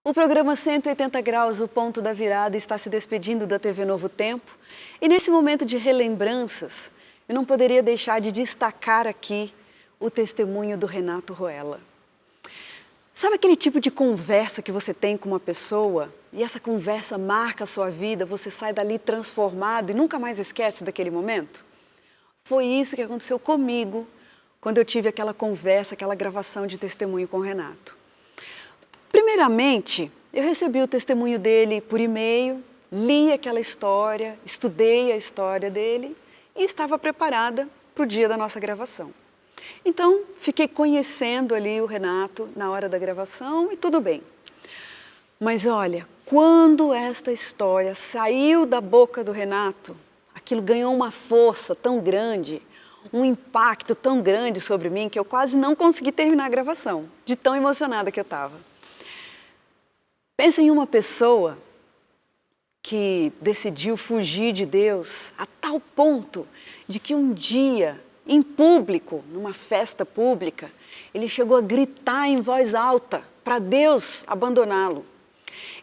O programa 180 Graus, o ponto da virada, está se despedindo da TV Novo Tempo. E nesse momento de relembranças, eu não poderia deixar de destacar aqui o testemunho do Renato Ruela. Sabe aquele tipo de conversa que você tem com uma pessoa e essa conversa marca a sua vida, você sai dali transformado e nunca mais esquece daquele momento? Foi isso que aconteceu comigo quando eu tive aquela conversa, aquela gravação de testemunho com o Renato. Primeiramente, eu recebi o testemunho dele por e-mail, li aquela história, estudei a história dele e estava preparada para o dia da nossa gravação. Então, fiquei conhecendo ali o Renato na hora da gravação e tudo bem. Mas olha, quando esta história saiu da boca do Renato, aquilo ganhou uma força tão grande, um impacto tão grande sobre mim que eu quase não consegui terminar a gravação, de tão emocionada que eu estava. Pensa em uma pessoa que decidiu fugir de Deus a tal ponto de que um dia, em público, numa festa pública, ele chegou a gritar em voz alta para Deus abandoná-lo.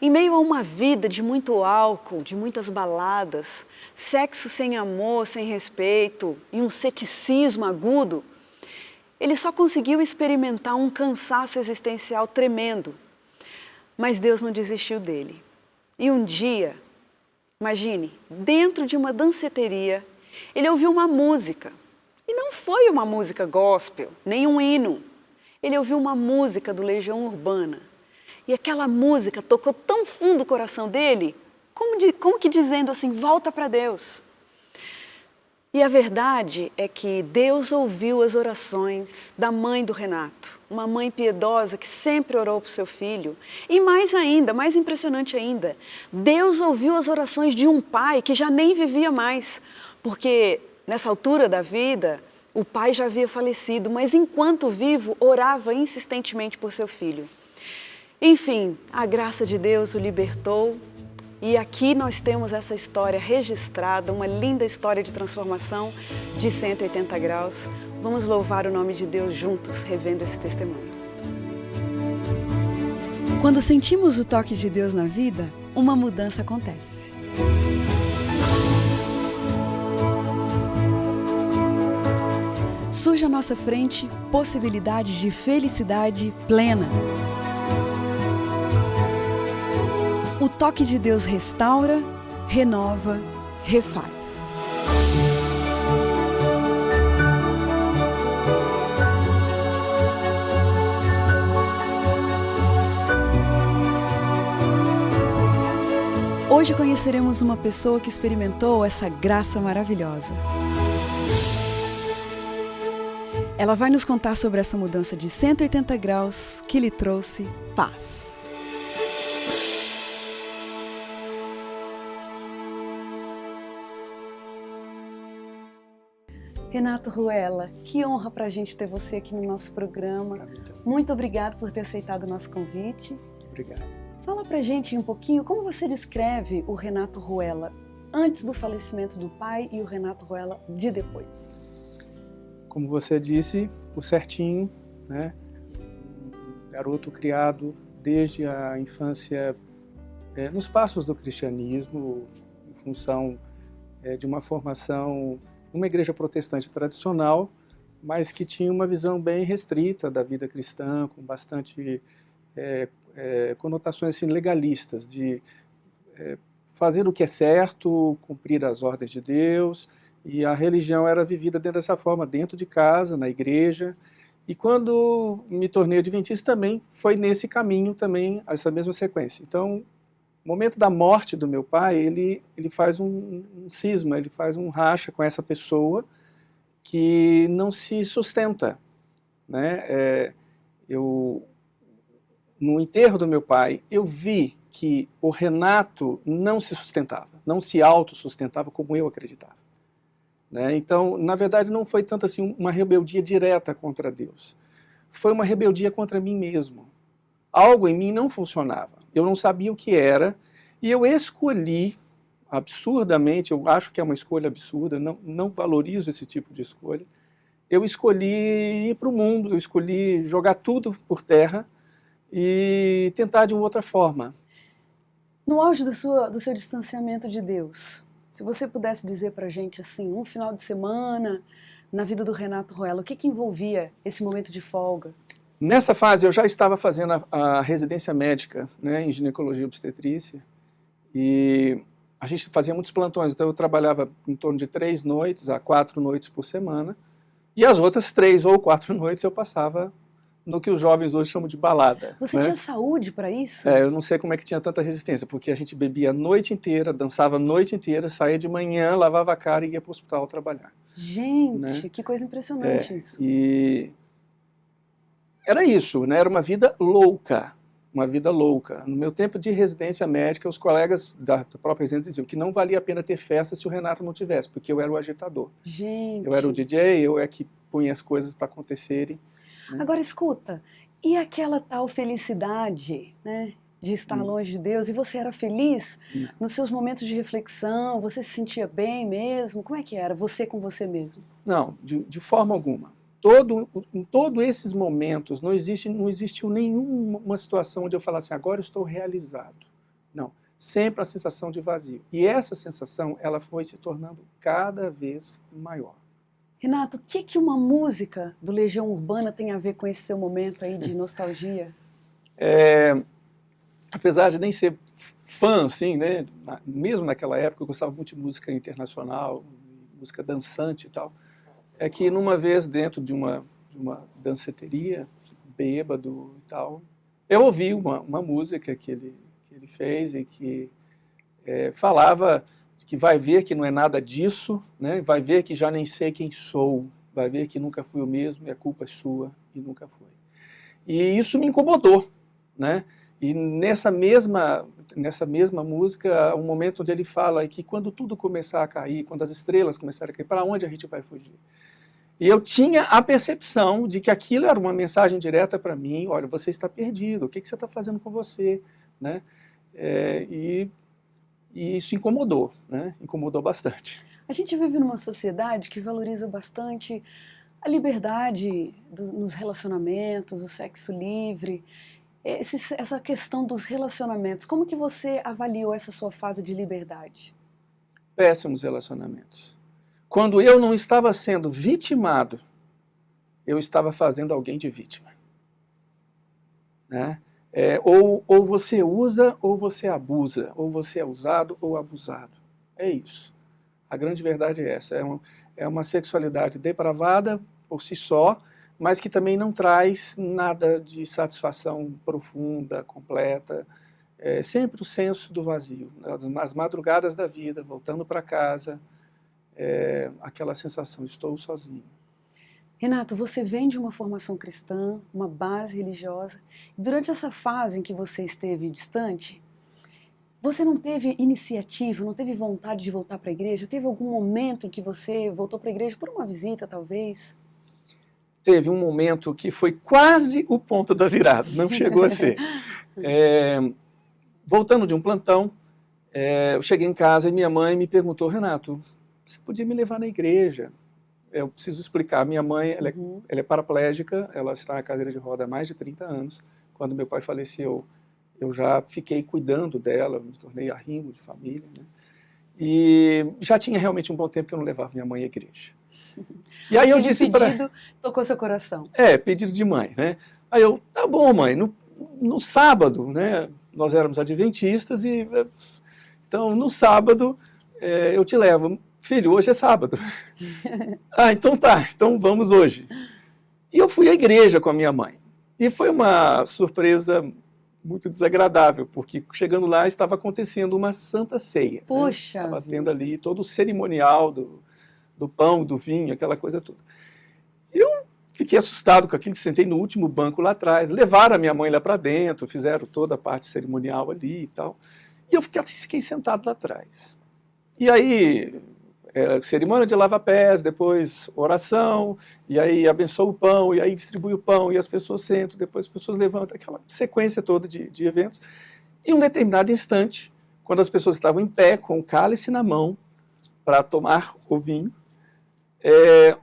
Em meio a uma vida de muito álcool, de muitas baladas, sexo sem amor, sem respeito e um ceticismo agudo, ele só conseguiu experimentar um cansaço existencial tremendo. Mas Deus não desistiu dele. E um dia, imagine, dentro de uma danceteria, ele ouviu uma música. E não foi uma música gospel, nem um hino. Ele ouviu uma música do Legião Urbana. E aquela música tocou tão fundo o coração dele, como que dizendo assim, volta para Deus. E a verdade é que Deus ouviu as orações da mãe do Renato, uma mãe piedosa que sempre orou por seu filho. E mais ainda, mais impressionante ainda, Deus ouviu as orações de um pai que já nem vivia mais, porque nessa altura da vida, o pai já havia falecido, mas enquanto vivo, orava insistentemente por seu filho. Enfim, a graça de Deus o libertou. E aqui nós temos essa história registrada, uma linda história de transformação de 180 graus. Vamos louvar o nome de Deus juntos, revendo esse testemunho. Quando sentimos o toque de Deus na vida, uma mudança acontece. Surge à nossa frente possibilidades de felicidade plena. O toque de Deus restaura, renova, refaz. Hoje conheceremos uma pessoa que experimentou essa graça maravilhosa. Ela vai nos contar sobre essa mudança de 180 graus que lhe trouxe paz. Renato Ruela, que honra para a gente ter você aqui no nosso programa. Muito obrigado por ter aceitado o nosso convite. Obrigado. Fala pra gente um pouquinho como você descreve o Renato Ruela antes do falecimento do pai e o Renato Ruela de depois. Como você disse, o certinho, né? Um garoto criado desde a infância nos passos do cristianismo, em função de uma formação numa igreja protestante tradicional, mas que tinha uma visão bem restrita da vida cristã, com bastante conotações assim, legalistas, de fazer o que é certo, cumprir as ordens de Deus, e a religião era vivida dessa forma, dentro de casa, na igreja. E quando me tornei adventista também foi nesse caminho também, essa mesma sequência. Então, no momento da morte do meu pai, ele faz um cisma, ele faz um racha com essa pessoa que não se sustenta, né? No enterro do meu pai, eu vi que o Renato não se sustentava, não se autossustentava como eu acreditava, né? Então, na verdade, não foi tanto assim uma rebeldia direta contra Deus. Foi uma rebeldia contra mim mesmo. Algo em mim não funcionava. Eu não sabia o que era e eu escolhi, absurdamente, eu acho que é uma escolha absurda, não valorizo esse tipo de escolha, eu escolhi ir para o mundo, eu escolhi jogar tudo por terra e tentar de uma outra forma. No auge do seu distanciamento de Deus, se você pudesse dizer para a gente assim, um final de semana na vida do Renato Roella, o que envolvia esse momento de folga? Nessa fase eu já estava fazendo a residência médica, né, em ginecologia e obstetrícia, e a gente fazia muitos plantões, então eu trabalhava em torno de 3 noites a 4 noites por semana, e as outras 3 ou 4 noites eu passava no que os jovens hoje chamam de balada. Você tinha saúde para isso? Eu não sei como é que tinha tanta resistência, porque a gente bebia a noite inteira, dançava a noite inteira, saía de manhã, lavava a cara e ia para o hospital trabalhar. Gente, né? Que coisa impressionante isso. E era isso, né? Era uma vida louca, uma vida louca. No meu tempo de residência médica, os colegas da própria residência diziam que não valia a pena ter festa se o Renato não tivesse, porque eu era o agitador. Gente. Eu era o DJ, eu é que punha as coisas para acontecerem. Agora escuta, e aquela tal felicidade, né, de estar longe de Deus, e você era feliz nos seus momentos de reflexão, você se sentia bem mesmo? Como é que era, você com você mesmo? Não, de forma alguma. Em todos esses momentos não existiu nenhuma situação onde eu falasse, agora eu estou realizado. Não, sempre a sensação de vazio. E essa sensação, ela foi se tornando cada vez maior. Renato, o que uma música do Legião Urbana tem a ver com esse seu momento aí de nostalgia? Apesar de nem ser fã, assim, né, mesmo naquela época eu gostava muito de música internacional, música dançante e tal, é que numa vez dentro de uma danceteria, bêbado e tal, eu ouvi uma música que ele fez e que falava que vai ver que não é nada disso, né? Vai ver que já nem sei quem sou, vai ver que nunca fui o mesmo e a culpa é sua e nunca foi. E isso me incomodou, né? E nessa mesma música, um momento onde ele fala que quando tudo começar a cair, quando as estrelas começarem a cair, para onde a gente vai fugir? E eu tinha a percepção de que aquilo era uma mensagem direta para mim, olha, você está perdido, o que você está fazendo com você? Né? E isso incomodou, né? Incomodou bastante. A gente vive numa sociedade que valoriza bastante a liberdade nos relacionamentos, o sexo livre, essa questão dos relacionamentos. Como que você avaliou essa sua fase de liberdade? Péssimos relacionamentos. Quando eu não estava sendo vitimado, eu estava fazendo alguém de vítima. Né? Ou você usa ou você abusa, ou você é usado ou abusado. É isso. A grande verdade é essa. É uma sexualidade depravada por si só, mas que também não traz nada de satisfação profunda, completa. É sempre o senso do vazio. Nas madrugadas da vida, voltando para casa, aquela sensação, estou sozinho. Renato, você vem de uma formação cristã, uma base religiosa. Durante essa fase em que você esteve distante, você não teve iniciativa, não teve vontade de voltar para a igreja? Teve algum momento em que você voltou para a igreja por uma visita, talvez? Teve um momento que foi quase o ponto da virada, não chegou a ser. Voltando de um plantão, eu cheguei em casa e minha mãe me perguntou, Renato, você podia me levar na igreja? Eu preciso explicar, minha mãe ela é paraplégica, ela está na cadeira de roda há mais de 30 anos. Quando meu pai faleceu, eu já fiquei cuidando dela, me tornei arrimo de família. Né? E já tinha realmente um bom tempo que eu não levava minha mãe à igreja. E aí eu disse para... pedido tocou seu coração. Pedido de mãe. Né? Aí eu, tá bom mãe, no sábado, né, nós éramos adventistas, então no sábado eu te levo. Filho, hoje é sábado. Então tá, então vamos hoje. E eu fui à igreja com a minha mãe. E foi uma surpresa muito desagradável, porque chegando lá estava acontecendo uma santa ceia. Puxa! Estava tendo ali todo o cerimonial do pão, do vinho, aquela coisa toda. E eu fiquei assustado com aquilo, sentei no último banco lá atrás, levaram a minha mãe lá para dentro, fizeram toda a parte cerimonial ali e tal. E eu fiquei sentado lá atrás. E aí... cerimônia de lava-pés, depois oração, e aí abençoa o pão, e aí distribui o pão, e as pessoas sentam, depois as pessoas levantam, aquela sequência toda de eventos. E em um determinado instante, quando as pessoas estavam em pé, com o cálice na mão, para tomar o vinho,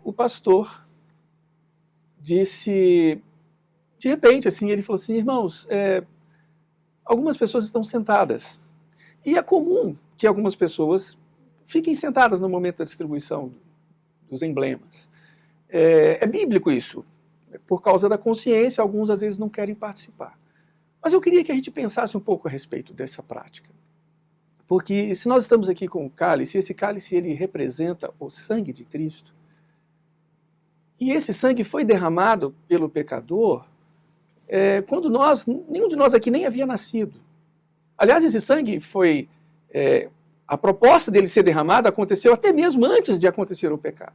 o pastor disse de repente, assim, ele falou assim, irmãos, algumas pessoas estão sentadas. E é comum que algumas pessoas fiquem sentadas no momento da distribuição dos emblemas. É bíblico isso. Por causa da consciência, alguns às vezes não querem participar. Mas eu queria que a gente pensasse um pouco a respeito dessa prática. Porque se nós estamos aqui com o cálice, esse cálice ele representa o sangue de Cristo, e esse sangue foi derramado pelo pecador quando nenhum de nós aqui nem havia nascido. Aliás, esse sangue foi, a proposta dele ser derramado aconteceu até mesmo antes de acontecer o pecado.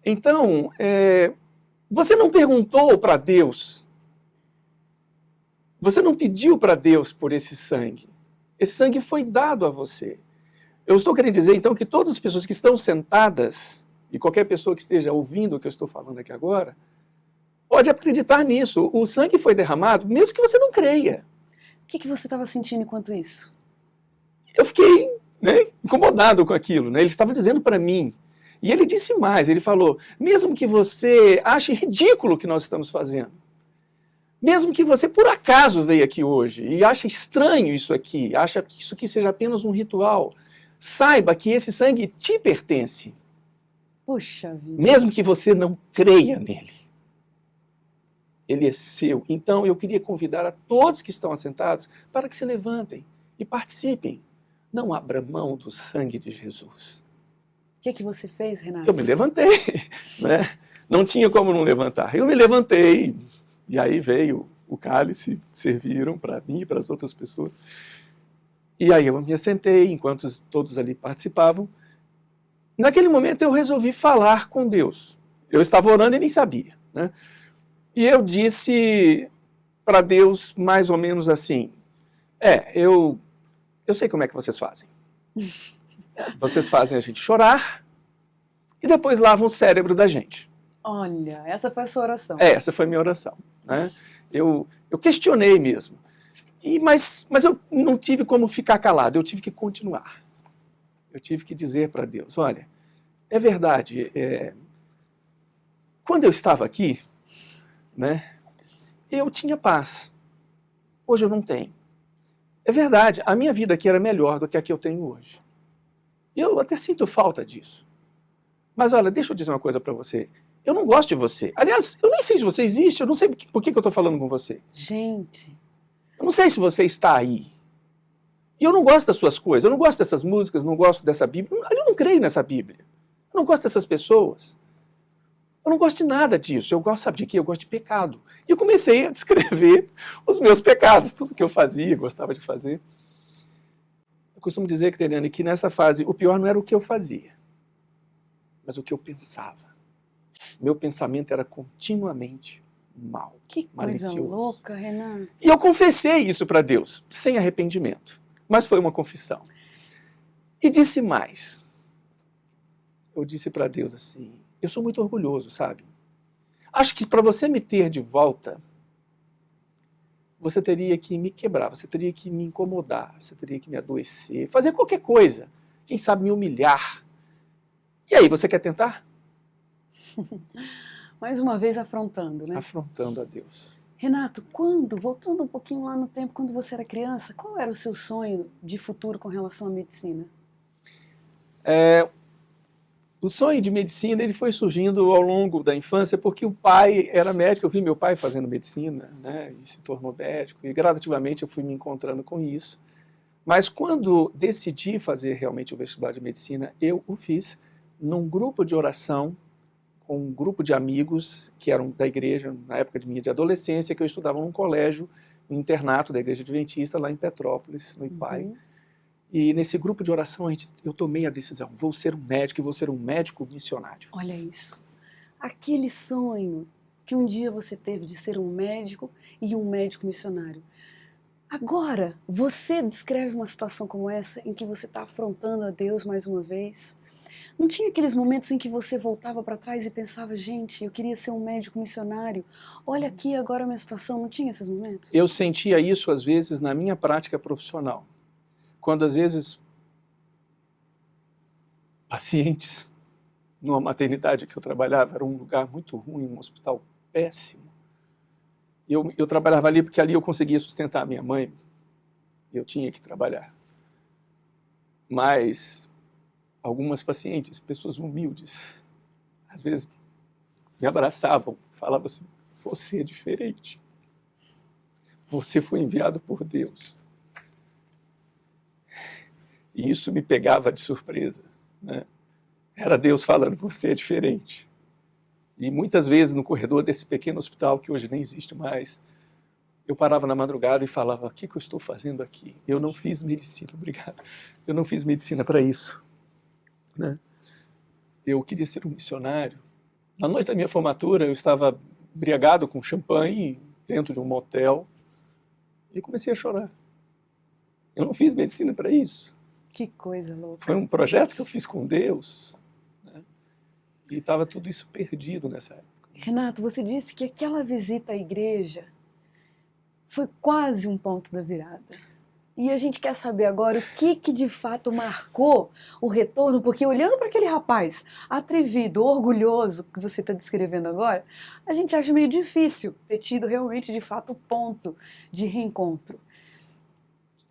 Então, você não perguntou para Deus, você não pediu para Deus por esse sangue. Esse sangue foi dado a você. Eu estou querendo dizer, então, que todas as pessoas que estão sentadas, e qualquer pessoa que esteja ouvindo o que eu estou falando aqui agora, pode acreditar nisso. O sangue foi derramado, mesmo que você não creia. O que você estava sentindo enquanto isso? Eu fiquei, incomodado com aquilo. Ele estava dizendo para mim. E ele disse mais, ele falou, mesmo que você ache ridículo o que nós estamos fazendo, mesmo que você por acaso veio aqui hoje e ache estranho isso aqui, acha que isso aqui seja apenas um ritual, saiba que esse sangue te pertence. Puxa vida. Mesmo que você não creia nele. Ele é seu. Então eu queria convidar a todos que estão assentados para que se levantem e participem. Não abra mão do sangue de Jesus. O que você fez, Renato? Eu me levantei, Não tinha como não levantar. Eu me levantei, e aí veio o cálice, serviram para mim e para as outras pessoas. E aí eu me assentei, enquanto todos ali participavam. Naquele momento eu resolvi falar com Deus. Eu estava orando e nem sabia, E eu disse para Deus mais ou menos assim, eu sei como é que vocês fazem. Vocês fazem a gente chorar e depois lavam o cérebro da gente. Olha, essa foi a sua oração. Essa foi a minha oração. Eu questionei mesmo. Mas eu não tive como ficar calado, eu tive que continuar. Eu tive que dizer para Deus, olha, é verdade, quando eu estava aqui, eu tinha paz. Hoje eu não tenho. É verdade, a minha vida aqui era melhor do que a que eu tenho hoje. Eu até sinto falta disso. Mas olha, deixa eu dizer uma coisa para você. Eu não gosto de você. Aliás, eu nem sei se você existe, eu não sei por que eu estou falando com você. Gente. Eu não sei se você está aí. E eu não gosto das suas coisas, eu não gosto dessas músicas, não gosto dessa Bíblia. Eu não creio nessa Bíblia. Eu não gosto dessas pessoas. Eu não gosto de nada disso. Eu gosto, sabe de quê? Eu gosto de pecado. E eu comecei a descrever os meus pecados, tudo que eu fazia, gostava de fazer. Eu costumo dizer, Creliane, que nessa fase o pior não era o que eu fazia, mas o que eu pensava. Meu pensamento era continuamente mal, que coisa malicioso. Louca, Renato. E eu confessei isso para Deus, sem arrependimento. Mas foi uma confissão. E disse mais. Eu disse para Deus assim, eu sou muito orgulhoso, sabe? Acho que para você me ter de volta, você teria que me quebrar, você teria que me incomodar, você teria que me adoecer, fazer qualquer coisa. Quem sabe me humilhar. E aí, você quer tentar? Mais uma vez afrontando, Afrontando a Deus. Renato, voltando um pouquinho lá no tempo, quando você era criança, qual era o seu sonho de futuro com relação à medicina? O sonho de medicina ele foi surgindo ao longo da infância porque o pai era médico, eu vi meu pai fazendo medicina, e se tornou médico, e gradativamente eu fui me encontrando com isso. Mas quando decidi fazer realmente o vestibular de medicina, eu o fiz num grupo de oração, com um grupo de amigos que eram da igreja, na época de adolescência, que eu estudava num colégio, um internato da Igreja Adventista, lá em Petrópolis, no IPAI. E nesse grupo de oração eu tomei a decisão, vou ser um médico e vou ser um médico missionário. Olha isso, aquele sonho que um dia você teve de ser um médico e um médico missionário. Agora, você descreve uma situação como essa, em que você está afrontando a Deus mais uma vez. Não tinha aqueles momentos em que você voltava para trás e pensava, gente, eu queria ser um médico missionário, olha aqui agora a minha situação, não tinha esses momentos? Eu sentia isso às vezes na minha prática profissional. Quando às vezes pacientes numa maternidade que eu trabalhava, era um lugar muito ruim, um hospital péssimo, Eu trabalhava ali porque ali eu conseguia sustentar a minha mãe. Eu tinha que trabalhar. Mas algumas pacientes, pessoas humildes, às vezes me abraçavam, falavam assim, você é diferente. Você foi enviado por Deus. E isso me pegava de surpresa, né? Era Deus falando, você é diferente. E muitas vezes no corredor desse pequeno hospital, que hoje nem existe mais, eu parava na madrugada e falava, o que eu estou fazendo aqui? Eu não fiz medicina, obrigado. Eu não fiz medicina para isso, né? Eu queria ser um missionário. Na noite da minha formatura, eu estava embriagado com champanhe dentro de um motel e comecei a chorar. Eu não fiz medicina para isso. Que coisa louca. Foi um projeto que eu fiz com Deus, né? E estava tudo isso perdido nessa época. Renato, você disse que aquela visita à igreja foi quase um ponto da virada. E a gente quer saber agora o que de fato marcou o retorno, porque olhando para aquele rapaz atrevido, orgulhoso, que você está descrevendo agora, a gente acha meio difícil ter tido realmente, de fato, o ponto de reencontro.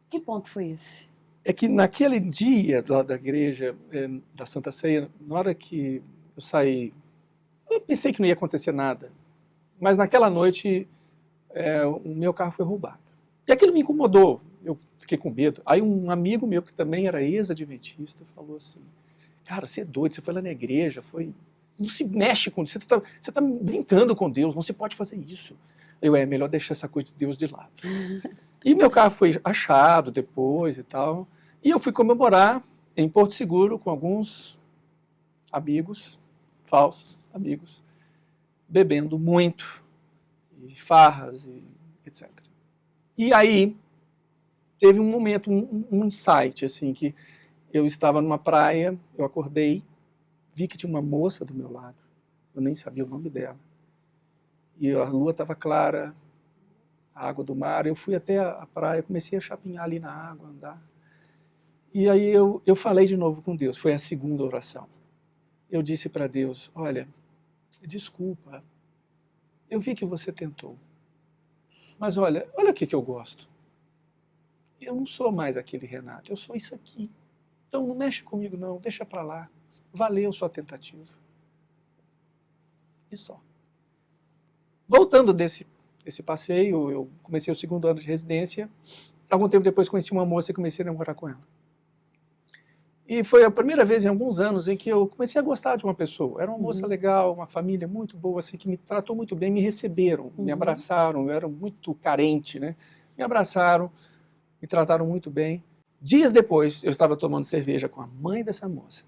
Que ponto foi esse? É que naquele dia lá da igreja, da Santa Ceia, na hora que eu saí, eu pensei que não ia acontecer nada, mas naquela noite o meu carro foi roubado. E aquilo me incomodou, eu fiquei com medo. Aí um amigo meu, que também era ex-adventista, falou assim, cara, você é doido, você foi lá na igreja, não se mexe com isso, você tá brincando com Deus, não se pode fazer isso. É melhor deixar essa coisa de Deus de lado. E meu carro foi achado depois e tal, e eu fui comemorar em Porto Seguro com alguns amigos, falsos amigos, bebendo muito, e farras, e etc. E aí, teve um momento, um insight, assim, que eu estava numa praia, eu acordei, vi que tinha uma moça do meu lado, eu nem sabia o nome dela, e a lua estava clara, a água do mar, eu fui até a praia, comecei a chapinhar ali na água, andar, e aí eu falei de novo com Deus, foi a segunda oração. Eu disse para Deus, olha, desculpa, eu vi que você tentou, mas olha o que eu gosto. Eu não sou mais aquele Renato, eu sou isso aqui. Então não mexe comigo não, deixa para lá. Valeu sua tentativa. E só. Voltando desse passeio, eu comecei o 2º ano de residência. Algum tempo depois conheci uma moça e comecei a namorar com ela. E foi a primeira vez em alguns anos em que eu comecei a gostar de uma pessoa. Era uma moça legal, uma família muito boa, assim, que me tratou muito bem, me receberam, me abraçaram. Eu era muito carente, né? Me abraçaram, me trataram muito bem. Dias depois, eu estava tomando cerveja com a mãe dessa moça.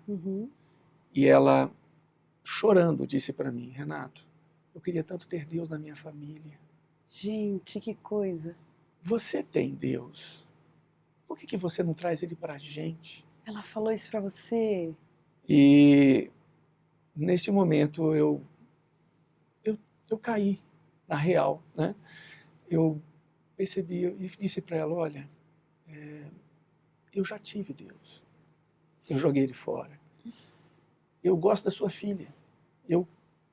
E ela, chorando, disse para mim, Renato, eu queria tanto ter Deus na minha família. Gente, que coisa. Você tem Deus. Por que você não traz Ele para a gente? Ela falou isso para você? E neste momento eu caí na real, né? Eu percebi e disse para ela, olha, eu já tive Deus. Eu joguei Ele fora. Eu gosto da sua filha. Eu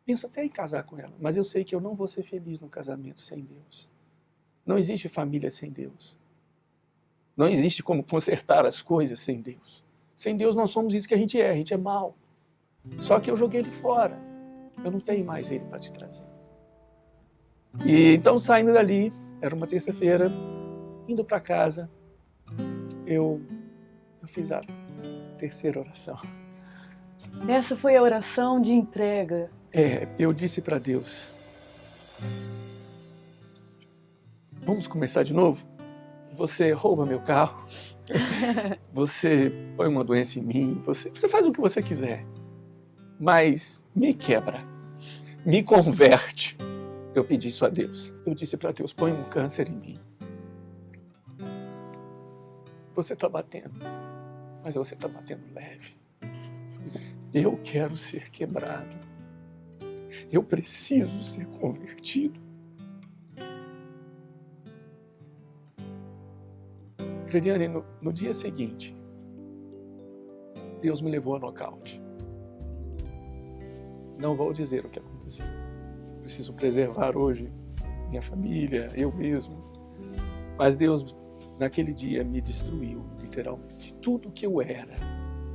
penso até em casar com ela, mas eu sei que eu não vou ser feliz no casamento sem Deus. Não existe família sem Deus. Não existe como consertar as coisas sem Deus. Sem Deus nós somos isso que a gente é mau. Só que eu joguei Ele fora. Eu não tenho mais Ele para te trazer. E então, saindo dali, era uma terça-feira, indo para casa, eu fiz a terceira oração. Essa foi a oração de entrega. Eu disse para Deus, vamos começar de novo? Você rouba meu carro, você põe uma doença em mim, você faz o que você quiser, mas me quebra, me converte. Eu pedi isso a Deus. Eu disse para Deus, põe um câncer em mim. Você está batendo, mas você está batendo leve. Eu quero ser quebrado. Eu preciso ser convertido. Crediane, no dia seguinte, Deus me levou a nocaute. Não vou dizer o que aconteceu. Preciso preservar hoje minha família, eu mesmo. Mas Deus, naquele dia, me destruiu, literalmente. Tudo que eu era,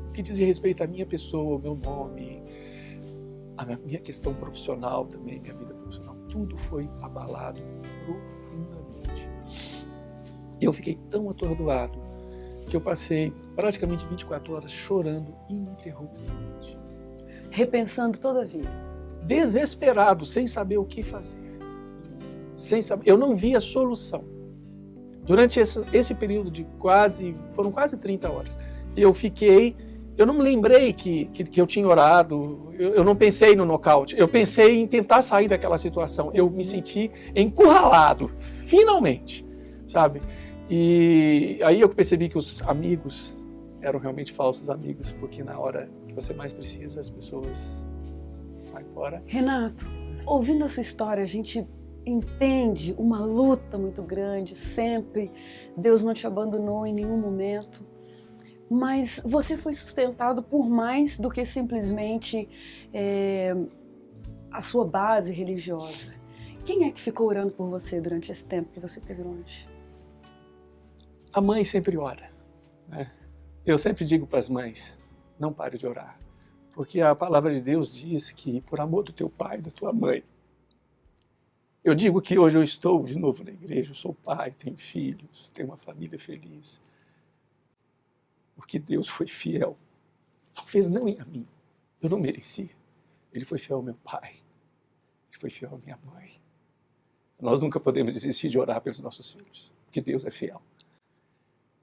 o que dizia respeito à minha pessoa, ao meu nome, à minha questão profissional também, minha vida profissional, tudo foi abalado profundamente. E eu fiquei tão atordoado que eu passei praticamente 24 horas chorando ininterruptamente. Repensando toda a vida. Desesperado, sem saber o que fazer. Eu não via solução. Durante esse período de foram quase 30 horas, eu não me lembrei que eu tinha orado, eu não pensei no nocaute, eu pensei em tentar sair daquela situação. Eu me senti encurralado, finalmente, sabe? E aí eu percebi que os amigos eram realmente falsos amigos, porque na hora que você mais precisa, as pessoas saem fora. Renato, ouvindo essa história, a gente entende uma luta muito grande, sempre. Deus não te abandonou em nenhum momento. Mas você foi sustentado por mais do que simplesmente a sua base religiosa. Quem é que ficou orando por você durante esse tempo que você teve longe? A mãe sempre ora, né? Eu sempre digo para as mães, não pare de orar. Porque a palavra de Deus diz que por amor do teu pai e da tua mãe. Eu digo que hoje eu estou de novo na igreja, eu sou pai, tenho filhos, tenho uma família feliz. Porque Deus foi fiel. Talvez não a mim, eu não mereci. Ele foi fiel ao meu pai, ele foi fiel à minha mãe. Nós nunca podemos desistir de orar pelos nossos filhos, porque Deus é fiel.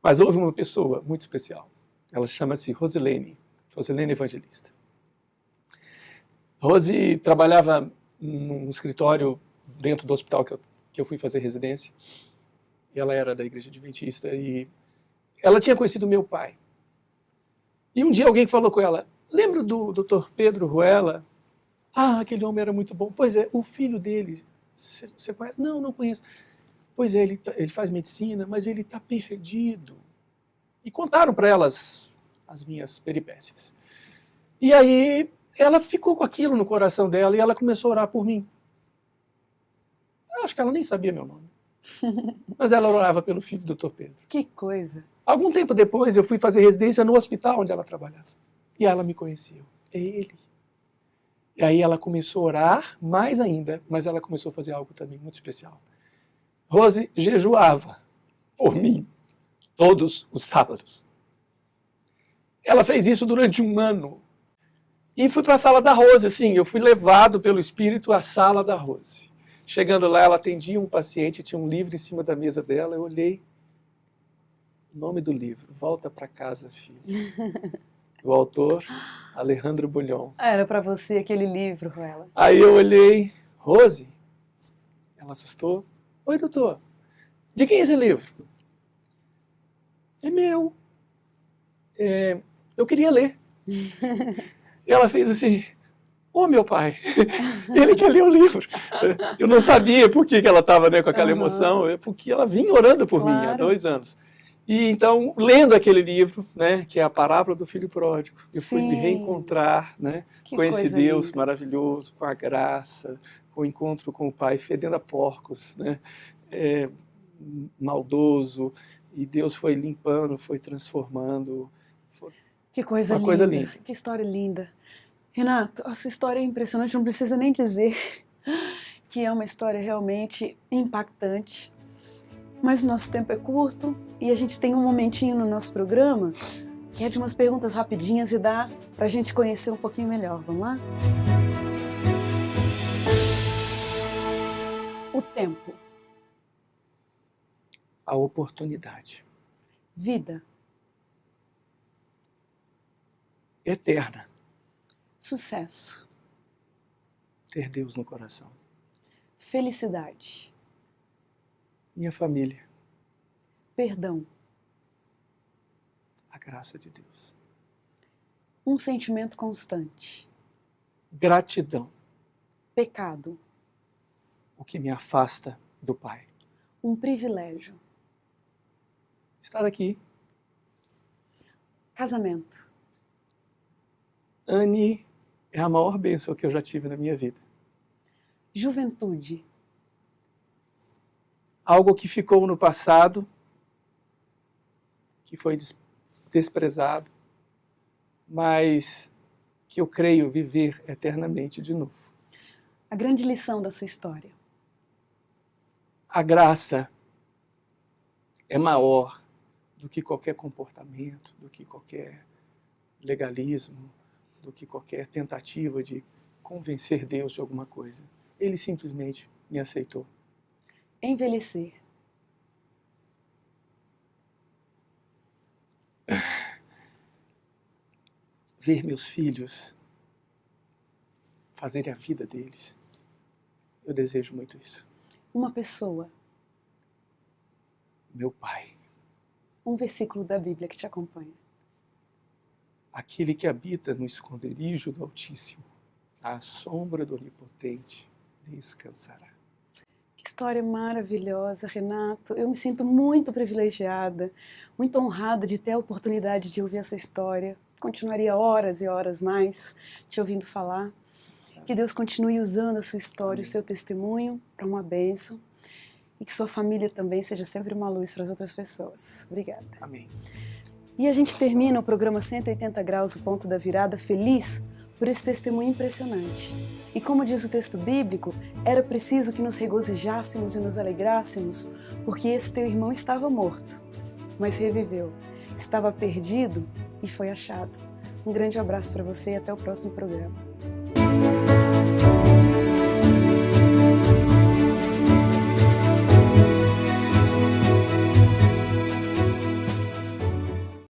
Mas houve uma pessoa muito especial. Ela chama-se Rosilene Evangelista. Rose trabalhava num escritório dentro do hospital que eu fui fazer residência. E ela era da Igreja Adventista e ela tinha conhecido meu pai. E um dia alguém falou com ela, lembra do Dr. Pedro Ruela? Ah, aquele homem era muito bom. Pois é, o filho dele, você conhece? Não, não conheço. Pois é, ele faz medicina, mas ele está perdido. E contaram para elas as minhas peripécias. E aí ela ficou com aquilo no coração dela e ela começou a orar por mim. Eu acho que ela nem sabia meu nome. Mas ela orava pelo filho do Dr. Pedro. Que coisa! Algum tempo depois eu fui fazer residência no hospital onde ela trabalhava. E ela me conheceu. É ele. E aí ela começou a orar mais ainda, mas ela começou a fazer algo também muito especial. Rose jejuava por mim todos os sábados. Ela fez isso durante 1 ano. E fui para a sala da Rose, assim, eu fui levado pelo Espírito à sala da Rose. Chegando lá, ela atendia um paciente, tinha um livro em cima da mesa dela, eu olhei, o nome do livro, Volta para Casa, Filho. O autor, Alejandro Bulhon. Era para você aquele livro, Ruela. Aí eu olhei, Rose, ela assustou. Oi, doutor, de quem é esse livro? É meu. Eu queria ler. E ela fez assim, meu pai, ele quer ler o livro. Eu não sabia por que ela estava com aquela emoção, porque ela vinha orando por mim há 2 anos. E então, lendo aquele livro, né, que é a parábola do filho pródigo, eu fui me reencontrar, né, com esse Deus maravilhoso, com a graça, com o encontro com o pai, fedendo a porcos, né, maldoso, e Deus foi limpando, foi transformando. Que coisa linda. Coisa linda. Que história linda. Renato, essa história é impressionante, não precisa nem dizer que é uma história realmente impactante. Mas o nosso tempo é curto e a gente tem um momentinho no nosso programa que é de umas perguntas rapidinhas e dá para a gente conhecer um pouquinho melhor. Vamos lá? O tempo. A oportunidade. Vida. Eterna. Sucesso. Ter Deus no coração. Felicidade. Minha família. Perdão. A graça de Deus. Um sentimento constante. Gratidão. Pecado. O que me afasta do Pai. Um privilégio. Estar aqui. Casamento. Anne é a maior bênção que eu já tive na minha vida. Juventude. algo que ficou no passado, que foi desprezado, mas que eu creio viver eternamente de novo. A grande lição da sua história. A graça é maior do que qualquer comportamento, do que qualquer legalismo, do que qualquer tentativa de convencer Deus de alguma coisa. Ele simplesmente me aceitou. Envelhecer. Ver meus filhos fazerem a vida deles. Eu desejo muito isso. Uma pessoa. Meu pai. Um versículo da Bíblia que te acompanha. Aquele que habita no esconderijo do Altíssimo, à sombra do Onipotente, descansará. Que história maravilhosa, Renato. Eu me sinto muito privilegiada, muito honrada de ter a oportunidade de ouvir essa história. Continuaria horas e horas mais te ouvindo falar. Que Deus continue usando a sua história, Amém. o seu testemunho para uma bênção. E que sua família também seja sempre uma luz para as outras pessoas. Obrigada. Amém. E a gente termina o programa 180 Graus, o Ponto da Virada, feliz por esse testemunho impressionante. E como diz o texto bíblico, era preciso que nos regozijássemos e nos alegrássemos, porque esse teu irmão estava morto, mas reviveu. Estava perdido e foi achado. Um grande abraço para você e até o próximo programa.